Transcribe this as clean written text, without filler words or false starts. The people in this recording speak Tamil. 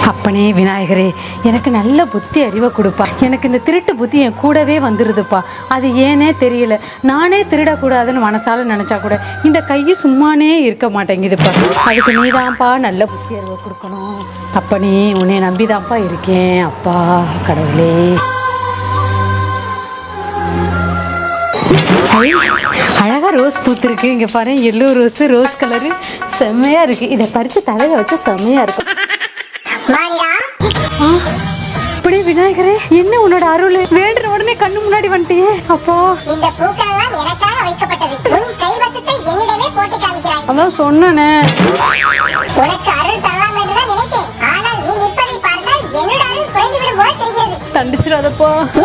அப்பனே விநாயகரே, எனக்கு நல்ல புத்தி அறிவை கொடுப்பா. எனக்கு இந்த திருட்டு புத்தி என் கூடவே வந்துடுதுப்பா. அது ஏனே தெரியல. நானே திருடக்கூடாதுன்னு மனசால நினச்சா கூட இந்த கையை சும்மானே இருக்க மாட்டேங்குதுப்பா. அதுக்கு நீதான்ப்பா நல்ல புத்தி அறிவை கொடுக்கணும். அப்பனே உன்னை நம்பிதான்ப்பா இருக்கேன். அப்பா கடவுளே. அழகா ரோஸ் பூத்துருக்கு. இங்க பாரு, எல்லோ ரோஸ், ரோஸ் கலரு செம்மையா இருக்கு. இதை பறிச்சு தலையில வச்சு செம்மையா இருக்கும். அப்படியே விநாயகரே, என்ன உன்னோட அருள்? வேண்டுற உடனே கண்ணு முன்னாடி வந்துட்டியே அப்பா. இந்த பூக்கள் எல்லாம் எனக்காக வைக்கப்பட்டது. உன் கைவசத்தை என்னிடமே போட்டு காமிக்கிறாய். அதான் சொன்னனே, உனக்கு அருள் தரலாம் என்று தான் நினைத்தேன். ஆனால் நீ நிற்பதை பார்த்தால் என்னோட அருள் குறைந்து விடும் போல தெரிகிறது. தண்டிச்சிடாதப்பா. நீ